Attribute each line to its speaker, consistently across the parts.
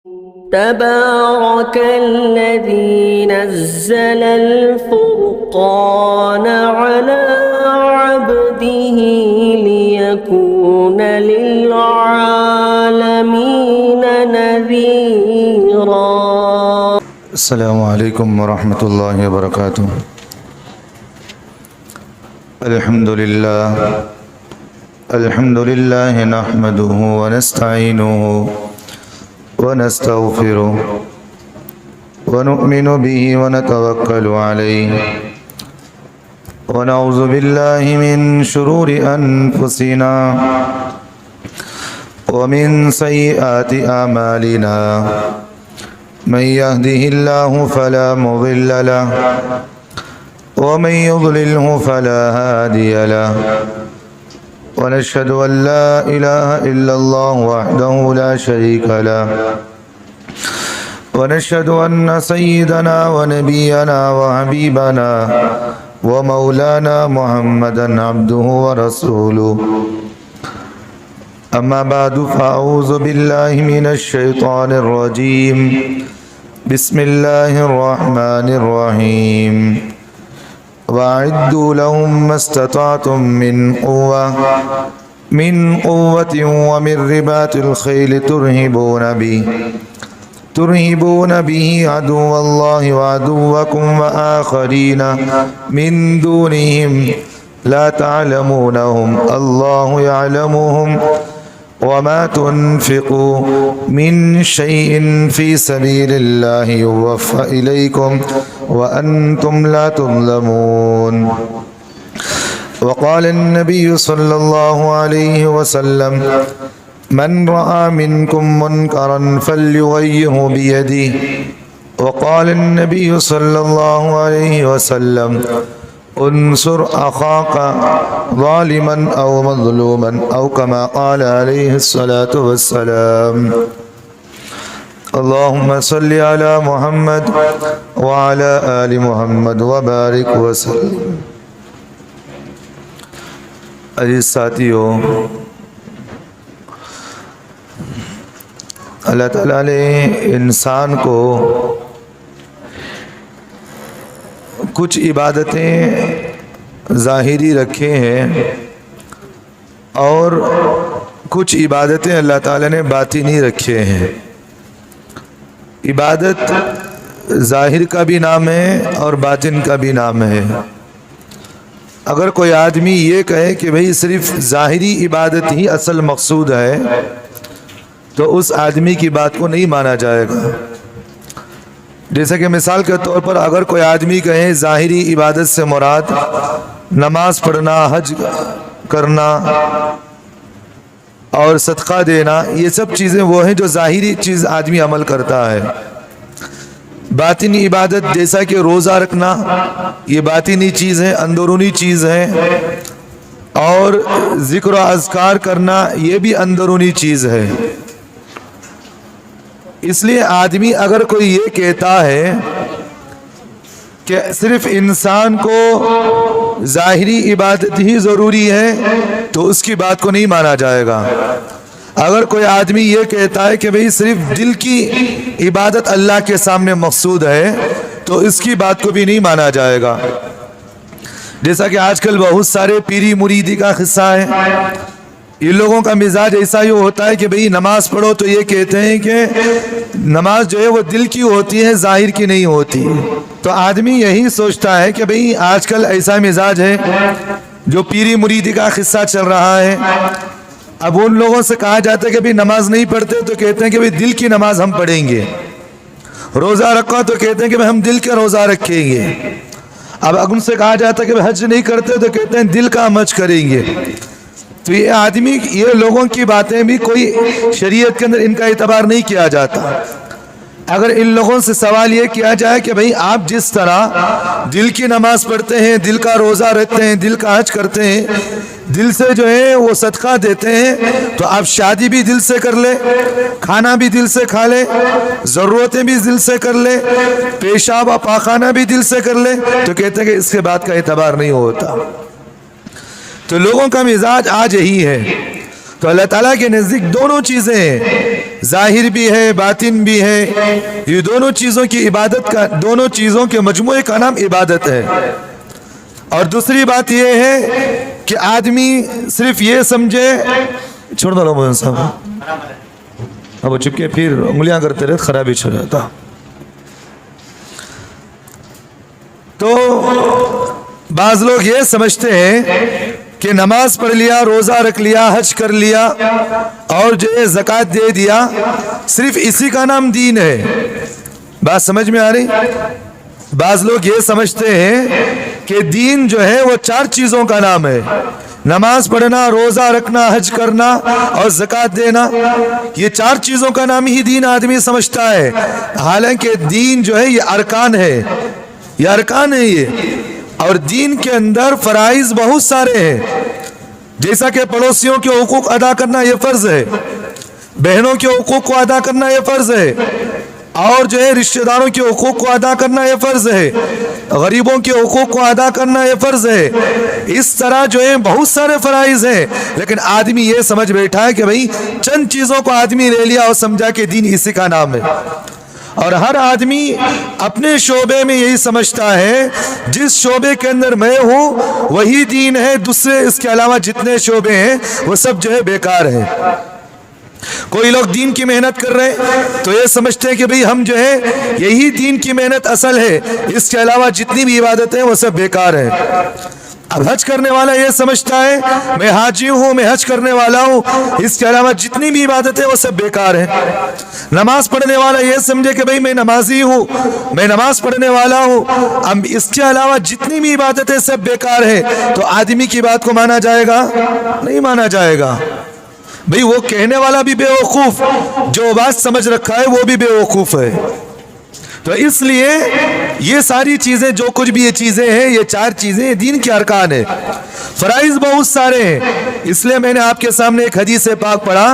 Speaker 1: تبارك الذي نزل الفرقان على عبده ليكون للعالمين نذيرا.
Speaker 2: السلام علیکم ورحمۃ اللہ وبرکاتہ. الحمد للہ نحمده ونستعینه ونستغفره ونؤمن به ونتوکل علیہ ونعوذ باللہ من شرور انفسنا ومن سیئات اعمالنا من يهده الله فلا مضل له ومن يضلله فلا هادي له ونشهد أن لا إله إلا الله وحده لا شريك له ونشهد أن سيدنا ونبينا وحبيبنا ومولانا محمدا عبده ورسوله. أما بعد فأعوذ بالله من الشيطان الرجيم. بسم الله الرحمن الرحيم. وَأَعِدُّوا لَهُم مَّا اسْتَطَعْتُم مِّن قُوَّةٍ وَمِن رِّبَاطِ الْخَيْلِ تُرْهِبُونَ بِهِ عَدُوَّ اللَّهِ وَعَدُوَّكُمْ وَآخَرِينَ مِن دُونِهِمْ لَا تَعْلَمُونَهُمْ اللَّهُ يَعْلَمُهُمْ وَمَا تُنْفِقُوا مِنْ شَيْءٍ فِي سَبِيلِ اللَّهِ يُوَفَّ إِلَيْكُمْ وَأَنْتُمْ لَا تُظْلَمُونَ. وقال النبي صلى الله عليه وسلم من رأى منكم منكرا فليغيره بيده. وقال النبي صلى الله عليه وسلم انصر أخاك ظالما أو مظلوما أو كما قال عليه الصلاة والسلام. اللهم صل على محمد وعلى آل محمد وبارك وسلم. عزیز ساتھیو، اللہ تعالیٰ نے انسان کو کچھ عبادتیں ظاہری رکھے ہیں اور کچھ عبادتیں اللہ تعالیٰ نے باطنی رکھے ہیں. عبادت ظاہر کا بھی نام ہے اور باطن کا بھی نام ہے. اگر کوئی آدمی یہ کہے کہ بھئی صرف ظاہری عبادت ہی اصل مقصود ہے تو اس آدمی کی بات کو نہیں مانا جائے گا. جیسا کہ مثال کے طور پر اگر کوئی آدمی کہے ظاہری عبادت سے مراد نماز پڑھنا، حج کرنا اور صدقہ دینا، یہ سب چیزیں وہ ہیں جو ظاہری چیز آدمی عمل کرتا ہے. باطنی عبادت جیسا کہ روزہ رکھنا، یہ باطنی چیز ہے، اندرونی چیز ہے، اور ذکر و اذکار کرنا یہ بھی اندرونی چیز ہے. اس لیے آدمی اگر کوئی یہ کہتا ہے کہ صرف انسان کو ظاہری عبادت ہی ضروری ہے تو اس کی بات کو نہیں مانا جائے گا. اگر کوئی آدمی یہ کہتا ہے کہ بھئی صرف دل کی عبادت اللہ کے سامنے مقصود ہے تو اس کی بات کو بھی نہیں مانا جائے گا. جیسا کہ آج کل بہت سارے پیری مریدی کا قصہ ہے. ان لوگوں کا مزاج ایسا ہی ہوتا ہے کہ بھئی نماز پڑھو تو یہ کہتے ہیں کہ نماز جو ہے وہ دل کی ہوتی ہے، ظاہر کی نہیں ہوتی. تو آدمی یہی سوچتا ہے کہ بھئی آج کل ایسا مزاج ہے جو پیری مریدی کا قصہ چل رہا ہے. اب ان لوگوں سے کہا جاتا ہے کہ بھئی نماز نہیں پڑھتے تو کہتے ہیں کہ بھئی دل کی نماز ہم پڑھیں گے. روزہ رکھو تو کہتے ہیں کہ بھئی ہم دل کا روزہ رکھیں گے. اب ان سے کہا جاتا ہے کہ حج نہیں کرتے تو کہتے ہیں دل کا ہم حج کریں گے. تو یہ آدمی، یہ لوگوں کی باتیں بھی کوئی شریعت کے اندر ان کا اعتبار نہیں کیا جاتا. اگر ان لوگوں سے سوال یہ کیا جائے کہ بھئی آپ جس طرح دل کی نماز پڑھتے ہیں، دل کا روزہ رکھتے ہیں، دل کا حج کرتے ہیں، دل سے جو ہے وہ صدقہ دیتے ہیں، تو آپ شادی بھی دل سے کر لے، کھانا بھی دل سے کھا لے، ضرورتیں بھی دل سے کر لے، پیشاب و پاخانہ بھی دل سے کر لے، تو کہتے ہیں کہ اس کے بعد کا اعتبار نہیں ہوتا. تو لوگوں کا مزاج آج یہی ہے. تو اللہ تعالیٰ کے نزدیک دونوں چیزیں ہیں، ظاہر بھی ہے باطن بھی ہے، یہ دونوں چیزوں کی عبادت کا، دونوں چیزوں کے مجموعے کا نام عبادت ہے۔ اور دوسری بات یہ ہے کہ آدمی صرف یہ سمجھے، چھوڑ دو لوگ صاحب اب وہ چپکے پھر انگلیاں کرتے رہے خرابی چھو جاتا۔ تو بعض لوگ یہ سمجھتے ہیں کہ نماز پڑھ لیا، روزہ رکھ لیا، حج کر لیا اور جو ہے زکوٰۃ دے دیا، صرف اسی کا نام دین ہے۔ بات سمجھ میں آ رہی؟ بعض لوگ یہ سمجھتے ہیں کہ دین جو ہے وہ 4 چیزوں کا نام ہے، نماز پڑھنا، روزہ رکھنا، حج کرنا اور زکوٰۃ دینا، یہ 4 چیزوں کا نام ہی دین آدمی سمجھتا ہے۔ حالانکہ دین جو ہے یہ ارکان ہے، یہ ارکان ہے یہ، اور دین کے اندر فرائض بہت سارے ہیں، جیسا کہ پڑوسیوں کے حقوق ادا کرنا یہ فرض ہے، بہنوں کے حقوق کو ادا کرنا یہ فرض ہے، اور جو ہے رشتہ داروں کے حقوق کو ادا کرنا یہ فرض ہے، غریبوں کے حقوق کو ادا کرنا یہ فرض ہے۔ اس طرح جو ہے بہت سارے فرائض ہیں، لیکن آدمی یہ سمجھ بیٹھا ہے کہ بھئی چند چیزوں کو آدمی لے لیا اور سمجھا کہ دین اسی کا نام ہے۔ اور ہر آدمی اپنے شعبے میں یہی سمجھتا ہے، جس شعبے کے اندر میں ہوں وہی دین ہے، دوسرے اس کے علاوہ جتنے شعبے ہیں وہ سب جو ہے بیکار ہیں۔ کوئی لوگ دین کی محنت کر رہے ہیں تو یہ سمجھتے ہیں کہ بھئی ہم جو ہے یہی دین کی محنت اصل ہے، اس کے علاوہ جتنی بھی عبادتیں وہ سب بیکار ہیں۔ اب حج کرنے والا یہ سمجھتا ہے میں حاجی ہوں، میں حج کرنے والا ہوں، اس کے علاوہ جتنی بھی عبادتیں وہ سب بیکار ہیں۔ نماز پڑھنے والا یہ سمجھے کہ بھئی میں نمازی ہوں، میں نماز پڑھنے والا ہوں، اب اس کے علاوہ جتنی بھی عبادتیں سب بیکار ہیں، تو آدمی کی بات کو مانا جائے گا؟ نہیں مانا جائے گا۔ بھئی وہ کہنے والا بھی بے وقوف، جو بات سمجھ رکھا ہے وہ بھی بے وقوف ہے۔ تو اس لیے یہ ساری چیزیں، جو کچھ بھی یہ چیزیں ہیں، یہ 4 چیزیں دین کے ارکان ہیں۔ فرائض بہت سارے ہیں، اس لیے میں نے آپ کے سامنے ایک حدیث پاک پڑھا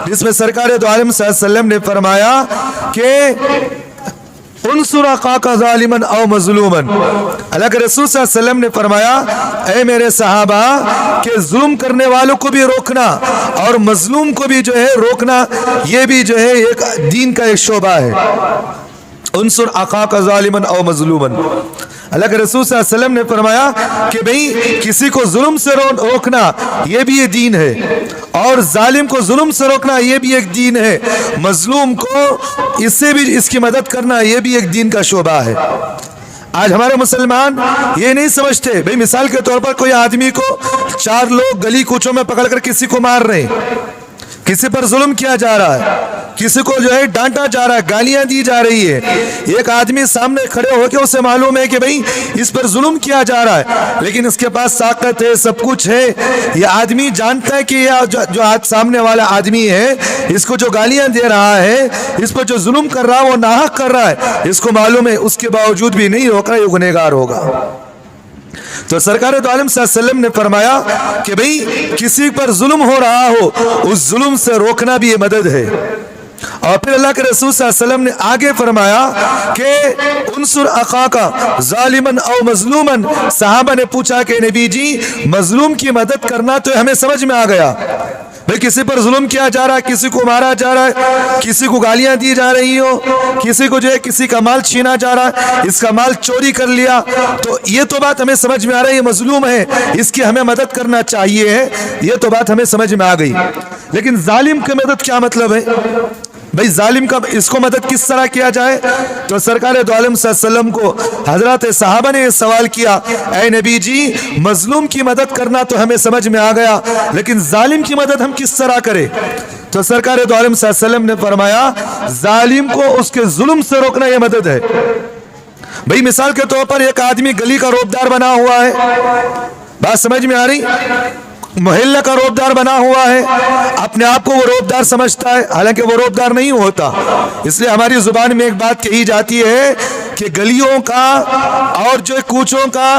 Speaker 2: جس میں سرکار دو عالم صلی اللہ علیہ وسلم نے فرمایا کہ انصر اخاک ظالما او مظلوما۔ اللہ کے رسول صلی اللہ علیہ وسلم نے فرمایا اے میرے صحابہ کہ ظلم کرنے والوں کو بھی روکنا اور مظلوم کو بھی جو ہے روکنا، یہ بھی جو ہے ایک دین کا ایک شعبہ ہے۔ انصر اخاک ظالما او مظلوما، اللہ کے رسول صلی اللہ علیہ وسلم نے فرمایا کہ بھئی کسی کو ظلم سے روکنا یہ بھی ایک دین ہے، اور ظالم کو ظلم سے روکنا یہ بھی ایک دین ہے، مظلوم کو اس سے بھی اس کی مدد کرنا یہ بھی ایک دین کا شعبہ ہے۔ آج ہمارے مسلمان یہ نہیں سمجھتے، بھئی مثال کے طور پر کوئی آدمی کو 4 لوگ گلی کوچوں میں پکڑ کر کسی کو مار رہے ہیں، کسی پر ظلم کیا جا رہا ہے، کسی کو جو ہے ڈانٹا جا رہا ہے، گالیاں دی جا رہی ہے، ایک آدمی سامنے کھڑے ہو کے اسے معلوم ہے کہ بھئی اس پر ظلم کیا جا رہا ہے، لیکن اس کے پاس طاقت ہے، سب کچھ ہے، یہ آدمی جانتا ہے کہ یہ جو سامنے والا آدمی ہے، اس کو جو گالیاں دے رہا ہے، اس پر جو ظلم کر رہا ہے وہ ناحق کر رہا ہے، اس کو معلوم ہے، اس کے باوجود بھی نہیں روک رہا، یہ گنہگار ہوگا۔ تو سرکار دو عالم صلی اللہ علیہ وسلم نے فرمایا کہ بھئی کسی پر ظلم ہو رہا ہو اس ظلم سے روکنا بھی یہ مدد ہے۔ اور پھر اللہ کے رسول صلی اللہ علیہ وسلم نے آگے فرمایا کہ انصر اخاک ظالما او مظلوما۔ صحابہ نے پوچھا کہ نبی جی مظلوم کی مدد کرنا تو ہمیں سمجھ میں آ گیا، بھئی کسی پر ظلم کیا جا رہا ہے، کسی کو مارا جا رہا ہے، کسی کو گالیاں دی جا رہی ہو، کسی کو جو ہے کسی کا مال چھینا جا رہا ہے، اس کا مال چوری کر لیا، تو یہ تو بات ہمیں سمجھ میں آ رہا ہے، یہ مظلوم ہے، اس کی ہمیں مدد کرنا چاہیے ہے، یہ تو بات ہمیں سمجھ میں آ گئی۔ لیکن ظالم کی مدد کیا مطلب ہے؟ بھئی ظالم کا اس کو مدد کس طرح کیا جائے؟ تو سرکار دو عالم صلی اللہ علیہ وسلم کو حضرات صحابہ نے یہ سوال کیا اے نبی جی مظلوم کی مدد کرنا تو ہمیں سمجھ میں آ گیا، لیکن ظالم کی مدد ہم کس طرح کریں؟ تو سرکار دو عالم صلی اللہ علیہ وسلم نے فرمایا ظالم کو اس کے ظلم سے روکنا یہ مدد ہے۔ بھئی مثال کے طور پر ایک آدمی گلی کا روبدار بنا ہوا ہے، بات سمجھ میں آ رہی؟ محلہ کا روبدار بنا ہوا ہے، اپنے آپ کو وہ روبدار سمجھتا ہے، حالانکہ وہ روبدار نہیں ہوتا۔ اس لیے ہماری زبان میں ایک بات کہی جاتی ہے کہ گلیوں کا اور جو کوچوں کا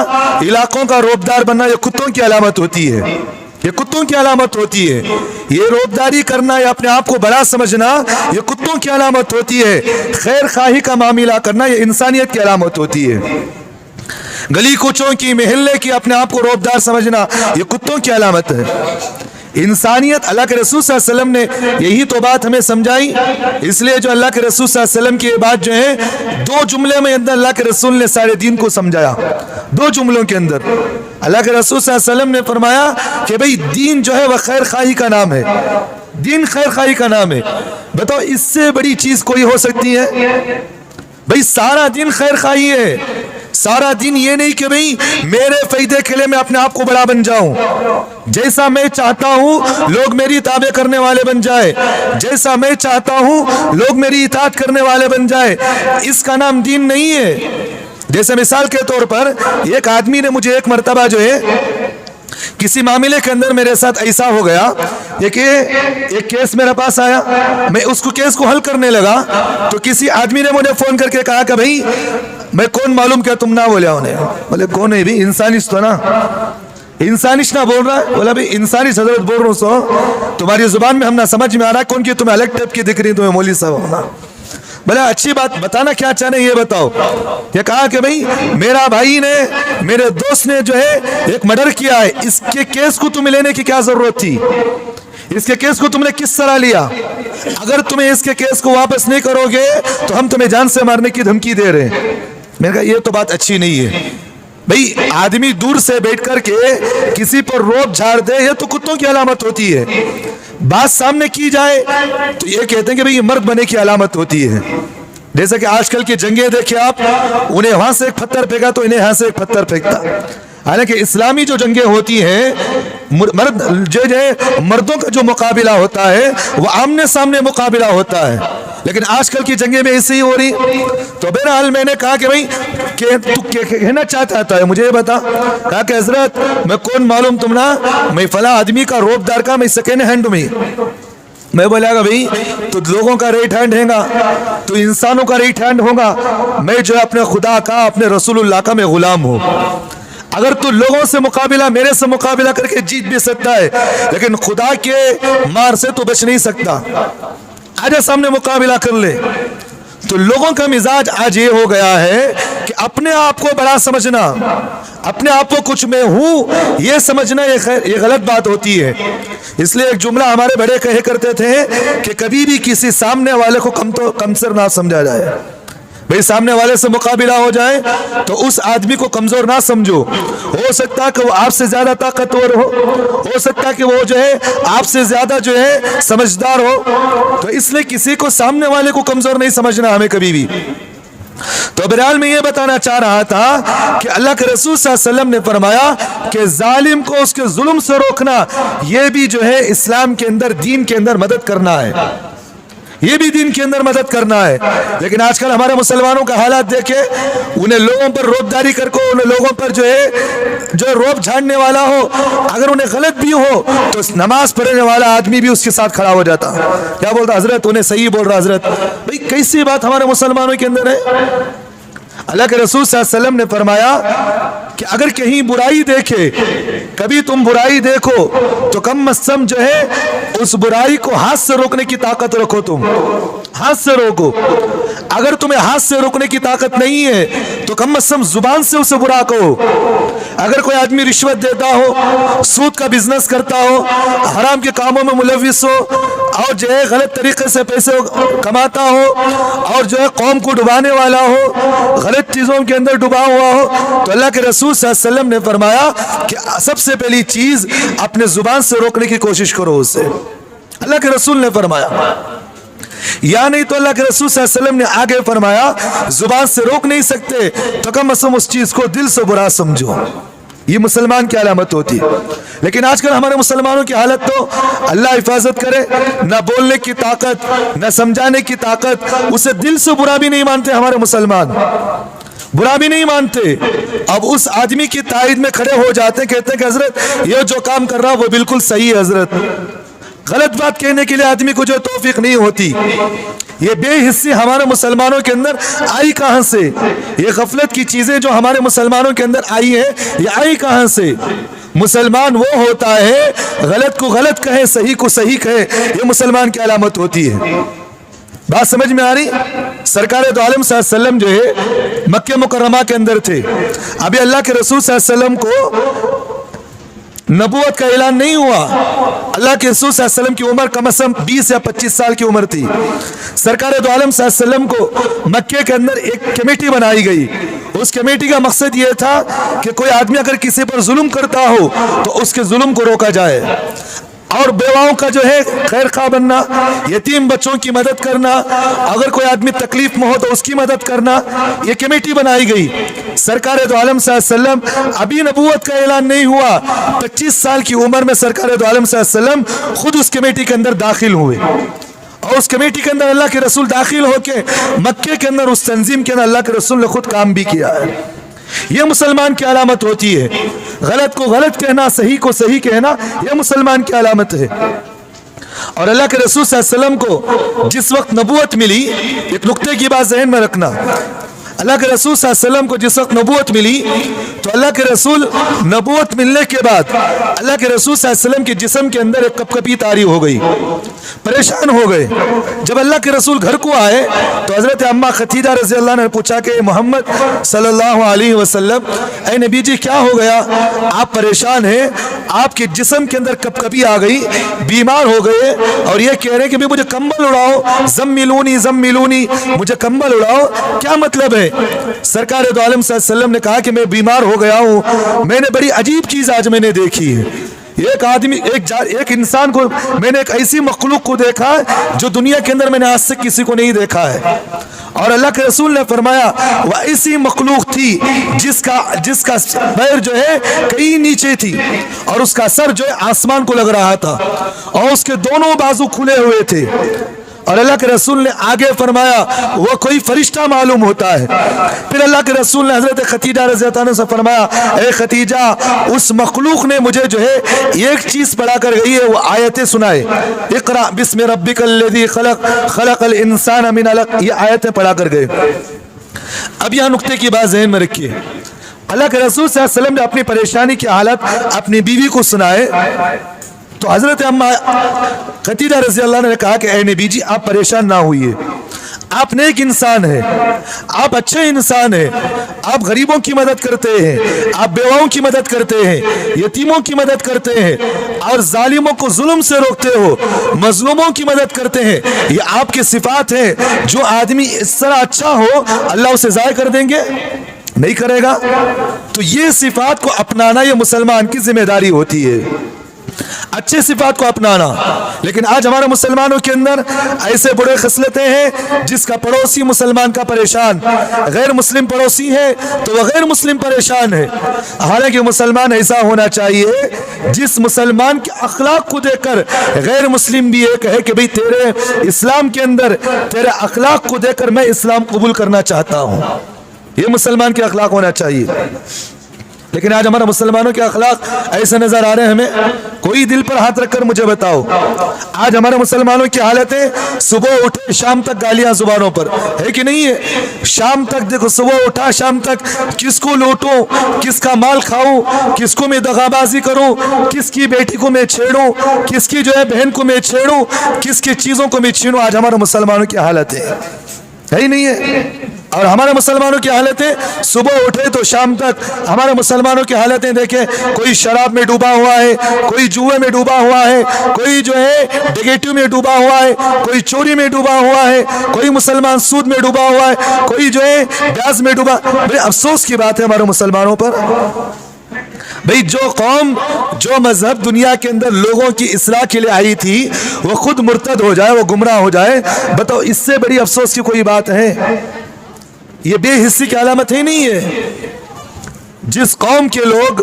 Speaker 2: علاقوں کا روبدار بننا یہ کتوں کی علامت ہوتی ہے، یہ کتوں کی علامت ہوتی ہے، یہ روبداری کرنا یا اپنے آپ کو بڑا سمجھنا یہ کتوں کی علامت ہوتی ہے، خیر خواہی کا معاملہ کرنا یہ انسانیت کی علامت ہوتی ہے۔ گلی کوچوں کی محلے کی اپنے آپ کو روبدار سمجھنا یہ کتوں کی علامت ہے۔ इंसानियत अल्लाह के रसूल सल्लल्लाहु अलैहि वसल्लम ने यही तो बात हमें समझाई। इसलिए जो अल्लाह के रसूल सल्लल्लाहु अलैहि वसल्लम की ये बात जो है 2 जुमले में अंदर अल्लाह के रसूल ने सारे दीन को समझाया। 2 जुमलों के अंदर अल्लाह के रसूल सल्लल्लाहु अलैहि वसल्लम ने फरमाया कि भाई दीन जो है वह खैर खाई का नाम है, दीन खैर खाई का नाम है। बताओ इससे बड़ी चीज कोई हो सकती है? भाई सारा दिन खैर खाई है, सारा दिन ये नहीं कि भाई मेरे फायदे के लिए मैं अपने आप को बड़ा बन जाऊं, जैसा मैं चाहता हूं लोग मेरी ताबे करने वाले बन जाए, जैसा मैं चाहता हूं लोग मेरी इताअत करने वाले बन जाए, इसका नाम दीन नहीं है। जैसे मिसाल के तौर पर एक आदमी ने मुझे एक मर्तबा जो है किसी मामले के अंदर मेरे साथ ऐसा हो गया, एक केस मेरे पास आया, मैं उसको केस को हल करने लगा तो किसी आदमी ने मुझे फोन करके कहा कि भाई मैं कौन मालूम क्या तुम ना बोले उन्हें। बोले कौन है भी? इंसानिश तो ना, इंसानिश ना बोल रहा है? बोला भाई इंसानिश हजरत बोल रहा हूँ, सो तुम्हारी जुबान में हम ना समझ में आ रहा है कौन की तुम्हें अलग टाइप की दिख रही, तुम्हें मौलवी साहब होना। बोला अच्छी बात बताना क्या चाहने ये बताओ। ये कहा कि भाई मेरा भाई ने, मेरे दोस्त ने जो है एक मर्डर किया है, इसके केस को तुम्हें लेने की क्या जरूरत थी? इसके केस को तुमने किस तरह लिया? अगर तुम्हें इसके केस को वापस नहीं करोगे तो हम तुम्हें जान से मारने की धमकी दे रहे हैं। मैंने कहा ये तो बात अच्छी नहीं है। भाई आदमी दूर से बैठ करके किसी पर रोब झाड़ दे ये तो कुत्तों की अलामत होती है, बात सामने की जाए तो ये कहते हैं कि भाई ये मर्द बने की अलामत होती है। जैसे कि आजकल की जंगें देखिए आप, उन्हें वहां से एक पत्थर फेंका तो इन्हें यहां से एक पत्थर फेंकता। हालांकि इस्लामी जो जंगें होती हैं मर्द जो मर्दों का जो मुकाबिला होता है वो आमने सामने मुकाबिला होता है, लेकिन आजकल की जंगें में ऐसे ही हो रही। तो बहरहाल मैंने कहा कि भाई तू कहना चाहता है मुझे ये बता। कहा कि हजरत मैं कौन मालूम तुम ना, मैं फला आदमी का रोबदार का मैं सेकेंड हैंड में। मैं बोला भाई तो लोगों का राइट हैंड हैगा, तो इंसानों का राइट हैंड होगा, मैं जो है अपने खुदा का, अपने रसूलुल्लाह का मैं गुलाम हूँ। अगर तू लोगों से मुकाबिला, मेरे से मुकाबिला करके जीत भी सकता है, लेकिन खुदा के मार से तो बच नहीं सकता। आजा सामने मुकाबिला कर ले। तो लोगों का मिजाज आज ये हो गया है कि अपने आप को बड़ा समझना, अपने आप को कुछ मैं हूं ये समझना, ये गलत बात होती है। इसलिए एक जुमला हमारे बड़े कहे करते थे कि कभी भी किसी सामने वाले को कमतर ना समझा जाए। भाई सामने वाले से मुकाबिला हो जाए तो उस आदमी को कमजोर ना समझो। हो सकता है कि वो आपसे ज्यादा ताकतवर हो सकता है कि वो जो है आपसे ज्यादा जो है समझदार हो, तो इसलिए किसी को सामने वाले को कमजोर नहीं समझना हमें कभी भी। तो बहरहाल मैं ये बताना चाह रहा था कि अल्लाह के रसूल सल्लल्लाहु अलैहि वसल्लम ने फरमाया कि जालिम को उसके जुल्म से रोकना ये भी जो है इस्लाम के अंदर, दीन के अंदर मदद करना है, ये भी दीन के अंदर मदद करना है। लेकिन आजकल हमारे मुसलमानों का हालात देखे, उन्हें लोगों पर रोबदारी करके, उन्हें लोगों पर जो रोब झाड़ने वाला हो, अगर उन्हें गलत भी हो तो नमाज पढ़ने वाला आदमी भी उसके साथ खड़ा हो जाता। क्या बोलता? हजरत उन्हें सही बोल रहा। हजरत भाई कैसी बात हमारे मुसलमानों के अंदर है? अल्लाह के रसूल सल्लल्लाहु अलैहि वसल्लम ने फरमाया कि अगर कहीं बुराई देखे, कभी तुम बुराई देखो तो कम अज़ कम जो है उस बुराई को हाथ से रोकने की ताकत रखो, तुम हाथ से रोको। अगर तुम्हें हाथ से रोकने की ताकत नहीं है तो कम अज़ कम जुबान से उसे बुरा कहो। अगर कोई आदमी रिश्वत देता हो, सूद का बिजनेस करता हो, हराम के कामों में मुलविस हो और जो है गलत तरीके से पैसे कमाता हो और जो है कौम को डुबाने वाला हो, गलत चीजों के अंदर डूबा हुआ हो, तो अल्लाह के रसूल सल्लल्लाहु अलैहि वसल्लम ने फरमाया कि सबसे पहली चीज अपने जुबान से रोकने की कोशिश करो उसे। अल्लाह के रसूल ने फरमाया, या नहीं तो अल्लाह के रसूल सल्लल्लाहु अलैहि वसल्लम ने आगे फरमाया जुबान से रोक नहीं सकते तो कम अज़ कम उस चीज को दिल से बुरा समझो। ये मुसलमान की अलामत होती है। लेकिन आजकल हमारे मुसलमानों की हालत तो अल्लाह हिफाजत करे, न बोलने की ताकत, न समझाने की ताकत, उसे दिल से बुरा भी नहीं मानते हमारे मुसलमान, बुरा भी नहीं मानते। अब उस आदमी की तायद में खड़े हो जाते, कहते हैं कि हजरत ये जो काम कर रहा है वो बिल्कुल सही है। हजरत गलत बात कहने के लिए आदमी को जो तौफीक नहीं होती। ये बेहिस्सी हमारे मुसलमानों के अंदर आई कहां से? ये गफलत की चीजें जो हमारे मुसलमानों के अंदर आई है, ये आई कहां से? मुसलमान वो होता है गलत को गलत कहे, सही को सही कहे, ये मुसलमान की अलामत होती है। बात समझ में आ रही? सरकार दो आलम सल्लल्लाहु अलैहि वसल्लम जो है मक्के मुकर्रमा के अंदर थे। अभी अल्लाह के रसूल सल्लल्लाहु अलैहि वसल्लम को नबूवत का ऐलान नहीं हुआ। अल्लाह के रसूल सल्लल्लाहु अलैहि वसल्लम की उम्र कम से कम 20 या 25 साल की उम्र थी। सरकार दो आलम सल्लल्लाहु अलैहि वसल्लम को मक्के के अंदर एक कमेटी बनाई गई। उस कमेटी का मकसद ये था कि कोई आदमी अगर किसी पर जुल्म करता हो तो उसके जुल्म को रोका जाए, और बेवाओं का जो है खैर खा बनना, यतीम बच्चों की मदद करना, अगर कोई आदमी तकलीफ में हो तो उसकी मदद करना, ये कमेटी बनाई गई। सरकार दो आलम सल्लल्लाहु अलैहि वसल्लम अभी नबूवत का ऐलान नहीं हुआ, 25 साल की उम्र में सरकार दो आलम सल्लल्लाहु अलैहि वसल्लम खुद उस कमेटी के अंदर दाखिल हुए, और उस कमेटी के अंदर अल्लाह के रसूल दाखिल होके मक्के के अंदर उस तंजीम के अंदर अल्लाह के रसूल ने खुद काम भी किया है। यह मुसलमान की अलामत होती है। गलत को गलत कहना, सही को सही कहना, यह मुसलमान की अलामत है। और अल्लाह के रसूल सल्लल्लाहु अलैहि वसल्लम को जिस वक्त नबूवत मिली, एक नुक्ते की बात ज़हन में रखना, अल्लाह के रसूल सल्लल्लाहु अलैहि वसल्लम को जिस वक्त नबूवत मिली तो अल्लाह के रसूल नबूवत मिलने के बाद अल्लाह के रसूल सल्लल्लाहु अलैहि वसल्लम के जिस्म के अंदर एक कपकपी तारी हो गई, परेशान हो गए। जब अल्लाह के रसूल घर को आए तो हज़रत अम्मा खदीजा रज़ी अल्लाह ने पूछा कि मोहम्मद सल्लल्लाहु अलैहि वसल्लम, ऐ नबी जी क्या हो गया, आप परेशान हैं, आपके जिस्म के अंदर कपकपी आ गई, बीमार हो गए और ये कह रहे हैं कि भाई मुझे कंबल उड़ाओ, ज़म्मिलूनी ज़म्मिलूनी, मुझे कंबल उड़ाओ, क्या मतलब है? सरकार दो आलम सल्लल्लाहु अलैहि वसल्लम ने कहा कि मैं बीमार हो गया हूँ, मैंने बड़ी अजीब चीज़ आज मैंने देखी है। एक आदमी, एक इंसान को, मैंने एक ऐसी मखलूक को देखा जो दुनिया के अंदर मैंने आज तक किसी को नहीं देखा है। और अल्लाह के रसूल ने फरमाया वह ऐसी मखलूक थी जिसका पैर जो है कहीं नीचे थी और उसका सर जो है आसमान को लग रहा था और उसके दोनों बाजू खुले हुए थे। और अल्लाह के रसूल ने आगे फरमाया वो कोई फरिश्ता मालूम होता है। फिर अल्लाह के रसूल ने हज़रत खदीजा रज़ी अल्लाह अन्हा से फरमाया, ए खदीजा, उस मखलूक ने मुझे जो है एक चीज़ पढ़ा कर गई है, वो आयतें सुनाए, इक़रा बिस्मि रब्बिकल्लज़ी खलक़ खलक़ल इंसान मिन अलक़, ये आयतें पढ़ा कर गए। अब यहाँ नुक्ते की बात ज़हन में रखिए, अल्लाह के रसूल सल्लल्लाहु अलैहि वसल्लम ने अपनी परेशानी की हालत अपनी बीवी को सुनाए तो हज़रत अम्मा खदीजा रज़ी अल्लाह ने कहा कि ऐ नबी जी आप परेशान ना होइए, आप नेक इंसान हैं, आप अच्छे इंसान हैं, आप गरीबों की मदद करते हैं, आप बेवाओं की मदद करते हैं, यतीमों की मदद करते हैं और जालिमों को जुल्म से रोकते हो, मजलूमों की मदद करते हैं। ये आपके सिफात हैं। जो आदमी इस तरह अच्छा हो अल्लाह उसे ज़ाय कर देंगे? नहीं करेगा। तो ये सिफात को अपनाना ये मुसलमान की जिम्मेदारी होती है, अच्छे सिफात को अपनाना। लेकिन आज हमारे मुसलमानों के अंदर ऐसे बड़े खसलतें हैं जिसका पड़ोसी मुसलमान का परेशान, गैर मुस्लिम पड़ोसी है तो वह गैर मुस्लिम परेशान है। हालांकि मुसलमान ऐसा होना चाहिए जिस मुसलमान के अखलाक को देखकर गैर मुस्लिम भी ये कहे कि भाई तेरे इस्लाम के अंदर तेरे अखलाक को देखकर मैं इस्लाम कबूल करना चाहता हूँ। ये मुसलमान के अखलाक होना चाहिए। लेकिन आज हमारा मुसलमानों के अखलाक ऐसे नजर आ रहे हैं। हमें कोई दिल पर हाथ रखकर मुझे बताओ, आज हमारे मुसलमानों की हालत है सुबह उठे शाम तक गालियां जुबानों पर है कि नहीं है? शाम तक देखो, सुबह उठा शाम तक किसको लूटूं, किसका माल खाऊं, किसको मैं दगाबाजी करूं, किसकी बेटी को मैं छेड़ूं, किसकी जो है बहन को मैं छेड़ूं, किसकी चीजों को मैं छीनूं। आज हमारे मुसलमानों की हालत है ही नहीं है। और हमारे मुसलमानों की हालतें सुबह उठे तो शाम तक हमारे मुसलमानों की हालतें देखें, कोई शराब में डूबा हुआ है, कोई जुए में डूबा हुआ है, कोई जो है डिगेटिव में डूबा हुआ है, कोई चोरी में डूबा हुआ है, कोई मुसलमान सूद में डूबा हुआ है, कोई जो है ब्याज में डूबा। बड़े अफसोस की बात है हमारे मुसलमानों पर। भाई जो कौम जो मजहब दुनिया के अंदर लोगों की इस्लाह के लिए आई थी वो खुद मुर्तद हो जाए, वो गुमराह हो जाए, बताओ इससे बड़ी अफसोस की कोई बात है? ये बेहिस्सी की अलामत ही नहीं है। जिस कौम के लोग,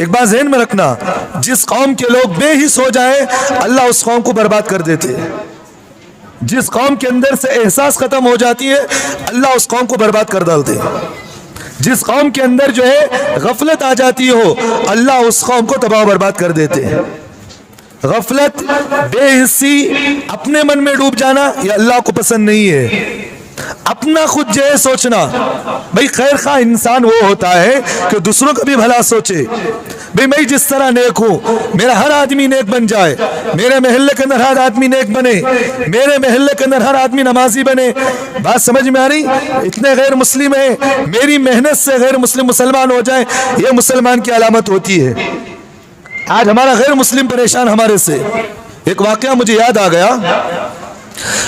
Speaker 2: एक बात ज़हन में रखना, जिस कौम के लोग बेहिस हो जाए अल्लाह उस कौम को बर्बाद कर देते हैं। जिस कौम के अंदर से एहसास खत्म हो जाती है अल्लाह उस कौम को बर्बाद कर डालते हैं। जिस कौम के अंदर जो है गफलत आ जाती हो अल्लाह उस कौम को तबाह बर्बाद कर देते हैं। गफलत, बेहिस्सी, अपने मन में डूब जाना ये अल्लाह को पसंद नहीं है। अपना खुद जो है सोचना, भाई खैर खा इंसान वो होता है कि दूसरों का भी भला सोचे। भाई मैं जिस तरह नेक हूँ मेरा हर आदमी नेक बन जाए, मेरे महल्ले के अंदर हर आदमी नेक बने, मेरे महल्ले के अंदर हर आदमी नमाजी बने। बात समझ में आ रही? इतने गैर मुस्लिम है, मेरी मेहनत से गैर मुस्लिम मुसलमान हो जाए, ये मुसलमान की अलामत होती है। آج ہمارا غیر مسلم پریشان ہمارے سے. ایک واقعہ مجھے یاد آ گیا.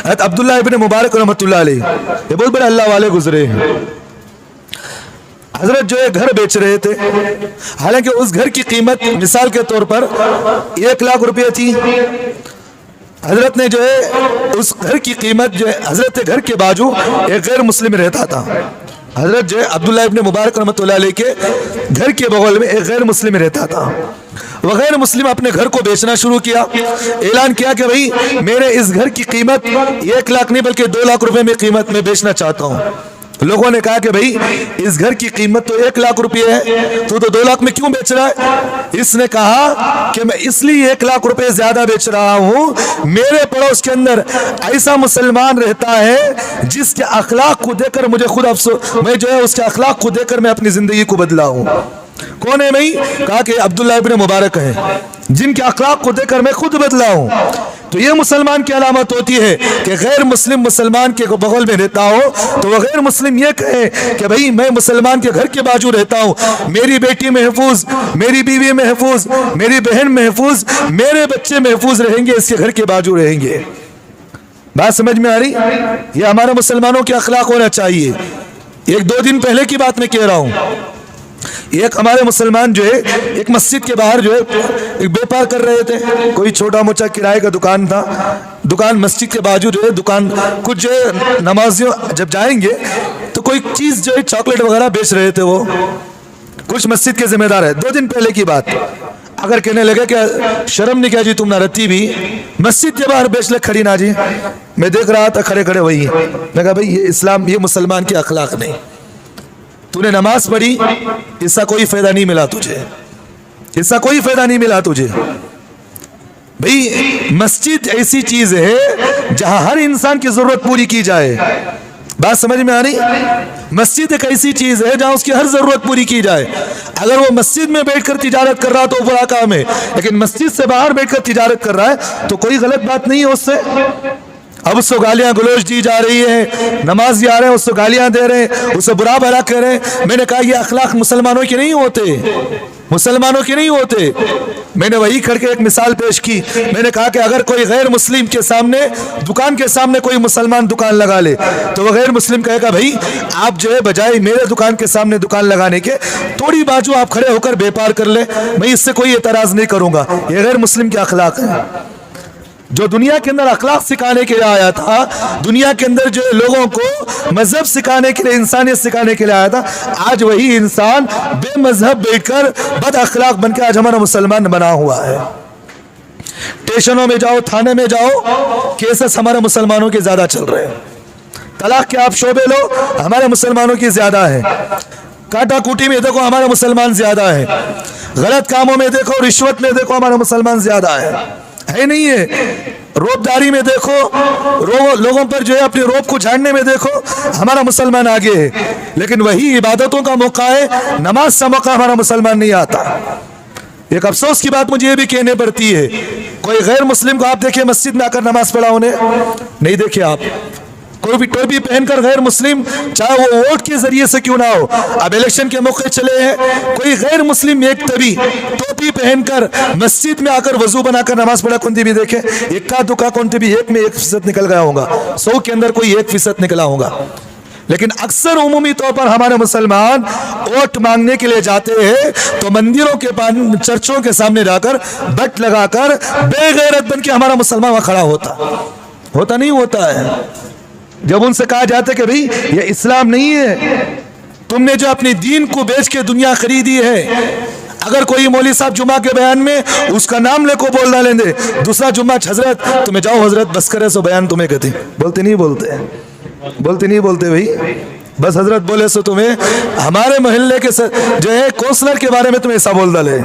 Speaker 2: حضرت عبداللہ ابن مبارک رحمۃ اللہ علیہ یہ بہت بڑے اللہ والے گزرے ہیں. حضرت جو ہے گھر بیچ رہے تھے, حالانکہ اس گھر کی قیمت مثال کے طور پر 1,00,000 روپے تھی. حضرت نے جو ہے اس گھر کی قیمت جو ہے, حضرت گھر کے باجو ایک غیر مسلم رہتا تھا. حضرت جو ہے عبداللہ ابن مبارک رحمۃ اللہ علیہ کے گھر کے بغل میں ایک غیر مسلم رہتا تھا. وہ غیر مسلم اپنے گھر کو بیچنا شروع کیا. اعلان کیا کہ بھائی میرے اس گھر کی قیمت 1,00,000 نہیں بلکہ 2,00,000 روپے میں قیمت میں بیچنا چاہتا ہوں. لوگوں نے کہا کہ بھائی اس گھر کی قیمت تو 1,00,000 روپے ہے, تو 2,00,000 میں کیوں بیچ رہا ہے؟ اس نے کہا کہ میں اس لیے 1,00,000 روپے زیادہ بیچ رہا ہوں, میرے پڑوس کے اندر ایسا مسلمان رہتا ہے جس کے اخلاق کو دیکھ کر مجھے خود افسوس, میں جو ہے اس کے اخلاق کو دیکھ کر میں اپنی زندگی کو بدلا ہوں. کون ہے بھائی؟ کہا کہ عبداللہ ابن مبارک ہے, جن کے اخلاق کو دیکھ کر میں خود بدلا ہوں. تو یہ مسلمان کی علامت ہوتی ہے کہ غیر مسلم مسلمان کے بغل میں رہتا ہو تو وہ غیر مسلم یہ کہے کہ بھئی میں مسلمان کے گھر کے باجو رہتا ہوں, میری بیٹی محفوظ, میری بیوی محفوظ, میری بہن محفوظ, میرے بچے محفوظ رہیں گے, اس کے گھر کے باجو رہیں گے. بات سمجھ میں آ رہی؟ یہ ہمارے مسلمانوں کے اخلاق ہونا چاہیے. 1-2 دن پہلے کی بات میں کہہ رہا ہوں, ایک ہمارے مسلمان جو ہے ایک مسجد کے باہر جو ہے ایک بیپار کر رہے تھے. کوئی چھوٹا موٹا کرائے کا دکان تھا. دکان مسجد کے باجو جو ہے دکان, کچھ جو ہے نمازیوں جب جائیں گے تو کوئی چیز جو ہے چاکلیٹ وغیرہ بیچ رہے تھے. وہ کچھ مسجد کے ذمہ دار ہے. 2 دن پہلے کی بات. اگر کہنے لگے کہ شرم نہیں کیا جی تم نہ رتی بھی مسجد کے باہر بیچ لے کھڑی نا جی. میں دیکھ رہا تھا کھڑے کھڑے وہی. میں کہا بھائی یہ اسلام, یہ مسلمان کے اخلاق نہیں. تو نے نماز پڑھی, اس کا کوئی فائدہ نہیں ملا تجھے, اس کا کوئی فائدہ نہیں ملا تجھے. بھئی مسجد ایسی چیز ہے جہاں ہر انسان کی ضرورت پوری کی جائے. بات سمجھ میں آ رہی؟ مسجد ایک ایسی چیز ہے جہاں اس کی ہر ضرورت پوری کی جائے. اگر وہ مسجد میں بیٹھ کر تجارت کر رہا تو برا کام ہے, لیکن مسجد سے باہر بیٹھ کر تجارت کر رہا ہے تو کوئی غلط بات نہیں ہے اس سے. اب اس کو گالیاں گلوچ دی جا رہی ہے, نمازی آ رہے ہیں اس کو گالیاں دے رہے ہیں, اسے برا بھلا کہہ رہے ہیں. میں نے کہا یہ اخلاق مسلمانوں کے نہیں ہوتے, مسلمانوں کے نہیں ہوتے. میں نے وہی کر کے ایک مثال پیش کی. میں نے کہا کہ اگر کوئی غیر مسلم کے سامنے, دکان کے سامنے کوئی مسلمان دکان لگا لے تو وہ غیر مسلم کہے گا بھائی آپ جو ہے بجائے میرے دکان کے سامنے دکان لگانے کے تھوڑی باجو آپ کھڑے ہو کر بیپار کر لے, میں اس سے کوئی اعتراض نہیں کروں گا. یہ غیر مسلم کے اخلاق ہیں. جو دنیا کے اندر اخلاق سکھانے کے لیے آیا تھا, دنیا کے اندر جو لوگوں کو مذہب سکھانے کے لیے, انسانیت سکھانے کے لیے آیا تھا, آج وہی انسان بے مذہب بیٹھ کر بد اخلاق بن کے آج ہمارا مسلمان بنا ہوا ہے. اسٹیشنوں میں جاؤ, تھانے میں جاؤ, کیسز ہمارے مسلمانوں کے زیادہ چل رہے ہیں. طلاق کے آپ شعبے لو, ہمارے مسلمانوں کی زیادہ ہے. کاٹا کوٹی میں دیکھو ہمارے مسلمان زیادہ ہے. غلط کاموں میں دیکھو, رشوت میں دیکھو ہمارے مسلمان زیادہ ہے نہیں ہے. روب داری میں دیکھو, لوگوں پر جو ہے اپنی روب کو جھاڑنے میں دیکھو ہمارا مسلمان آگے ہے. لیکن وہی عبادتوں کا موقع ہے, نماز کا موقع ہمارا مسلمان نہیں آتا. ایک افسوس کی بات مجھے یہ بھی کہنے پڑتی ہے, کوئی غیر مسلم کو آپ دیکھیں مسجد میں آ کر نماز پڑھا انہیں نہیں دیکھے آپ. کوئی بھی ٹوپی پہن کر غیر مسلم, چاہے وہ ووٹ کے ذریعے سے کیوں نہ ہو, اب الیکشن کے موقع چلے ہیں, کوئی غیر مسلم ایک طبی ٹوپی پہن کر مسجد میں آ کر وضو بنا کر نماز پڑھا کون بھی دیکھے, اکا دکا کون بھی 1 میں 1% نکل گیا ہوگا, 100 کے اندر کوئی 1% نکلا ہوگا. لیکن اکثر عمومی طور پر ہمارے مسلمان ووٹ مانگنے کے لیے جاتے ہیں تو مندروں کے چرچوں کے سامنے جا کر بٹ لگا کر بے غیرت بن کے ہمارا مسلمان وہاں کھڑا ہوتا نہیں ہوتا ہے. جب ان سے کہا جاتا ہے کہ بھئی یہ اسلام نہیں ہے, تم نے جو اپنی دین کو بیچ کے دنیا خریدی ہے. اگر کوئی مولوی صاحب جمعہ کے بیان میں اس کا نام لے کو بول ڈالیں دے, دوسرا جمعہ حضرت تمہیں جاؤ حضرت بس کرے سو بیان تمہیں کہتے, بولتے نہیں بولتے بھئی, بس حضرت بولے سو تمہیں ہمارے محلے کے جو ہے کونسلر کے بارے میں تمہیں ایسا بول ڈالے.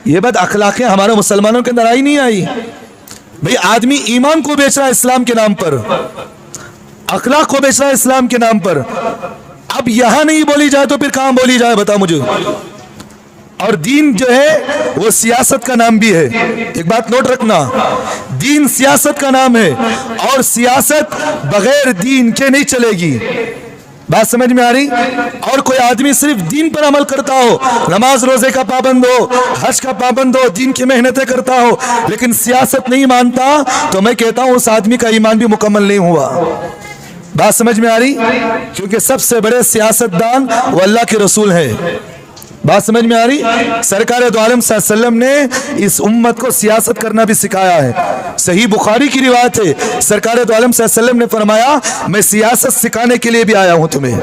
Speaker 2: یہ بد اخلاقیں ہمارے مسلمانوں کے اندر آئی نہیں آئی. بھئی آدمی ایمان کو بیچ رہا ہے اسلام کے نام پر, اخلاق کو بیچ رہا ہے اسلام کے نام پر. اب یہاں نہیں بولی جائے تو پھر کہاں بولی جائے بتا مجھے. اور دین جو ہے وہ سیاست کا نام بھی ہے. ایک بات نوٹ رکھنا, دین سیاست کا نام ہے اور سیاست بغیر دین کے نہیں چلے گی. बात समझ में आ रही? और कोई आदमी सिर्फ दीन पर अमल करता हो, नमाज रोजे का पाबंद हो, हज का पाबंद हो, दीन की मेहनतें करता हो, लेकिन सियासत नहीं मानता, तो मैं कहता हूं उस आदमी का ईमान भी मुकम्मल नहीं हुआ। बात समझ में आ रही? क्योंकि सबसे बड़े सियासतदान वो अल्लाह के रसूल है। बात समझ में आ रही? सरकार दो आलम सल्लल्लाहु अलैहि वसल्लम ने इस उम्मत को सियासत करना भी सिखाया है। सही बुखारी की रिवायत है, सरकार दो आलम सल्लल्लाहु अलैहि वसल्लम ने फरमाया मैं सियासत सिखाने के लिए भी आया हूं तुम्हें।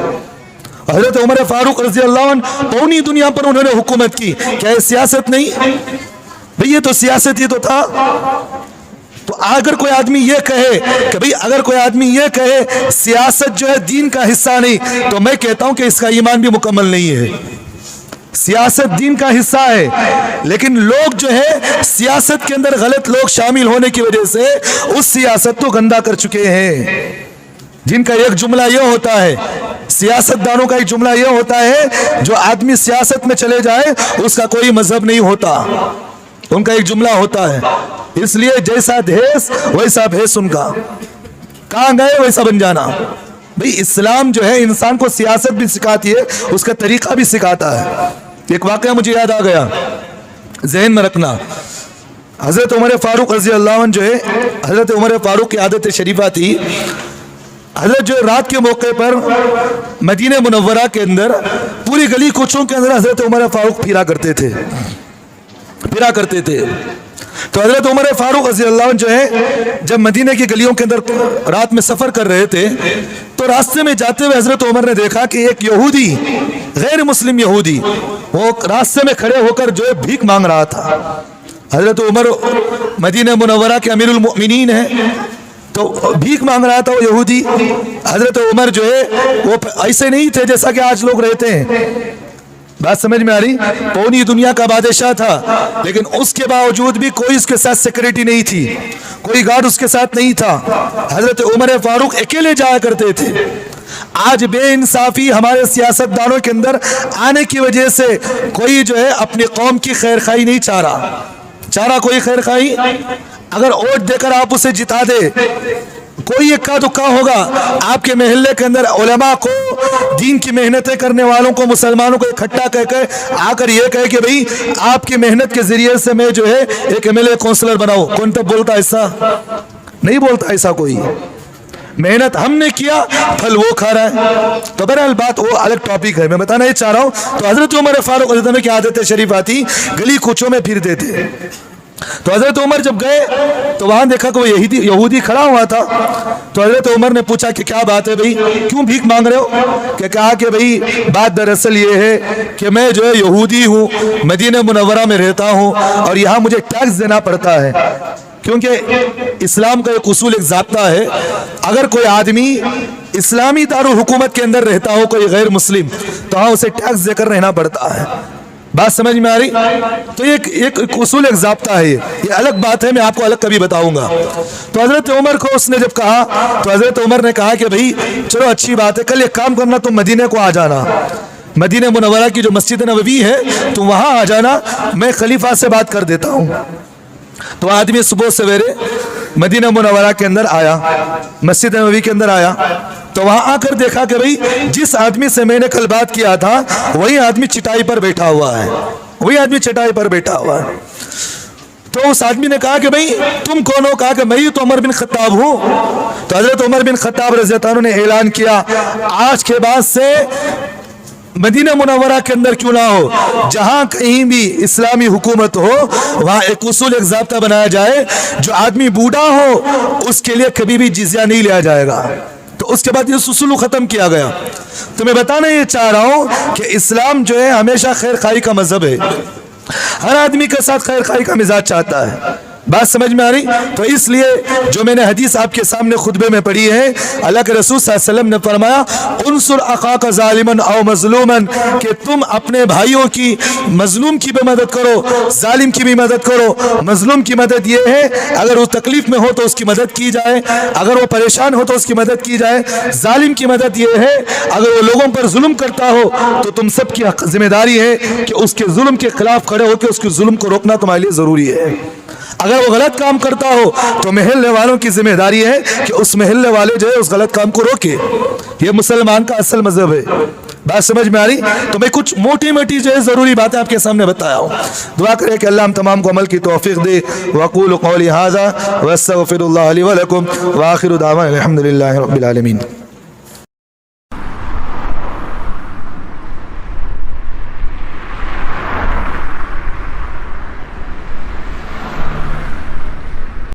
Speaker 2: हजरत उमर फारूक रजी अल्लाह अन्हु पूरी दुनिया पर उन्होंने हुकूमत की, क्या ये सियासत नहीं? भाई ये तो सियासत ही तो था। तो अगर कोई आदमी ये कहे कि भाई अगर कोई आदमी ये कहे सियासत जो है दीन का हिस्सा नहीं, तो मैं कहता हूं कि इसका ईमान भी मुकम्मल नहीं है। सियासत दीन का हिस्सा है, लेकिन लोग जो है सियासत के अंदर गलत लोग शामिल होने की वजह से उस सियासत को गंदा कर चुके हैं। जिनका एक जुमला यह होता है, सियासतदानों का एक जुमला यह होता है, जो आदमी सियासत में चले जाए उसका कोई मजहब नहीं होता। उनका एक जुमला होता है, इसलिए जैसा देश वैसा भेष उनका, कहां गए वैसा बन जाना। भाई इस्लाम जो है इंसान को सियासत भी सिखाती है, उसका तरीका भी सिखाता है। एक वाकया मुझे याद आ गया, ज़हन में रखना। हजरत उमर फारूक रजी अल्लाह अन्हु जो है, हजरत उमर फारूक की आदत शरीफा थी, हजरत जो रात के मौके पर मदीने मुनव्वरा के अंदर पूरी गली कुचों के अंदर हजरत उमर फारूक फिरा करते थे। तो हजरत उमर फारूक रज़ी अल्लाह अन्हु जो है जब मदीने की गलियों के अंदर रात में सफर कर रहे थे, तो रास्ते में जाते हुए हजरत उमर ने देखा कि एक यहूदी, गैर मुस्लिम यहूदी, वो रास्ते में खड़े होकर जो है भीख मांग रहा था। हजरत उमर मदीने मुनव्वरा के अमीरुल मोमिनीन है, तो भीख मांग रहा था वो यहूदी। हजरत उमर जो है वो ऐसे नहीं थे जैसा कि आज लोग रहते हैं। बात समझ में आ रही? पूरी दुनिया का बादशाह था, लेकिन उसके बावजूद भी कोई उसके साथ सिक्योरिटी नहीं थी, कोई गार्ड उसके साथ नहीं था। हजरत उमर फारूक अकेले जाया करते थे। आज बेइंसाफी हमारे सियासतदानों के अंदर आने की वजह से कोई जो है अपनी कौम की खैर खाई नहीं चाह रहा कोई खैर खाई। अगर वोट देकर आप उसे जिता दे, कोई इक्का दुक्का होगा आपके महल्ले के अंदर उलमा को, दीन की मेहनतें करने वालों को, मुसलमानों को इकट्ठा कहकर आकर ये कहे कि भाई आपकी मेहनत के जरिए से मैं जो है एक एमएलए काउंसलर बनाऊं। कौन तब बोलता ऐसा? नहीं बोलता ऐसा कोई। मेहनत हमने किया, फल वो खा रहा है। तो बहरहाल बात वो अलग टॉपिक है, मैं बताना ये चाह रहा हूँ। तो हजरत उमर फारूक रज़ी अल्लाह अन्हु की आदत शरीफ आती, गली कूचों में फिरते थे। तो हजरत उमर जब गए तो वहां देखा कि वो यहूदी खड़ा हुआ था। तो हजरत उमर ने पूछा कि क्या बात है भाई, क्यों भीख मांग रहे हो? क्या कहा कि भाई बात दरअसल ये है कि मैं जो है यहूदी हूँ, मदीने मुनव्वरा में रहता हूँ और यहाँ मुझे टैक्स देना पड़ता है, क्योंकि इस्लाम का एक उसूल, एक ज़ाब्ता है, अगर कोई आदमी इस्लामी दारुल हुकूमत के अंदर रहता हो, कोई गैर मुस्लिम, तो हाँ उसे टैक्स देकर रहना पड़ता है। बात समझ में आ रही? तो एक उसूल, एक ज़ाब्ता है, ये अलग बात है, मैं आपको अलग कभी बताऊंगा। तो हजरत उमर को उसने जब कहा, तो हजरत उमर ने कहा कि भाई चलो अच्छी बात है, कल एक काम करना, तुम मदीने को आ जाना, मदीने मुनव्वरा की जो मस्जिद नबवी है तुम वहां आ जाना, मैं खलीफा से बात कर देता हूँ। तो आदमी सुबह सवेरे मदीना मुनव्वरा के अंदर आया, मस्जिद नबवी के अंदर आया, तो वहां आकर देखा कि भाई जिस आदमी से मैंने कल बात किया था वही आदमी चटाई पर बैठा हुआ है, तो उस आदमी ने कहा कि भाई तुम कौन हो? कहा कि मैं तो उमर बिन खत्ताब हूँ। तो हजरत उमर बिन खत्ताब रज़ी अल्लाह अन्हु ने ऐलान किया, आज के बाद से मदीना मुनव्वरा के अंदर क्यों ना हो, जहां कहीं भी इस्लामी हुकूमत हो वहां एक उसूल, एक ज़ाब्ता बनाया जाए, जो आदमी बूढ़ा हो उसके लिए कभी भी जिज़िया नहीं लिया जाएगा। तो उसके बाद ये उसूल खत्म किया गया। तो मैं बताना ये चाह रहा हूं कि इस्लाम जो है हमेशा खैर खाई का मजहब है, हर आदमी के साथ खैर खाई का मिजाज चाहता है। बात समझ में आ रही? तो इसलिए जो मैंने हदीस आपके सामने खुतबे में पढ़ी है, अल्लाह के रसूल सल्लल्लाहु अलैहि वसल्लम ने फरमाया, उनसुर अखाका ज़ालिमन औ मज़लूमन, कि तुम अपने भाइयों की, मजलूम की भी मदद करो, जालिम की भी मदद करो। मजलूम की मदद ये है अगर वो तकलीफ में हो तो उसकी मदद की जाए, अगर वो परेशान हो तो उसकी मदद की जाए। जालिम की मदद ये है अगर वो लोगों पर जुल्म करता हो तो तुम सबकी जिम्मेदारी है कि उसके जुल्म के खिलाफ खड़े होकर उसके जुल्म को रोकना तुम्हारे लिए ज़रूरी है। اگر وہ غلط کام کرتا ہو تو محلے والوں کی ذمہ داری ہے کہ اس محلے والے جو ہے اس غلط کام کو روکے. یہ مسلمان کا اصل مذہب ہے. بات سمجھ میں آ رہی؟ تو میں کچھ موٹی موٹی جو ہے ضروری باتیں آپ کے سامنے بتایا ہوں. دعا کرے کہ اللہ ہم تمام کو عمل کی توفیق دے. وَأَقُولُ قَوْلِي هَذَا وَأَسْتَغْفِرُ اللَّهَ لِي وَلَكُمْ وَآخِرُ دعوانا الحمد للہ رب العالمین.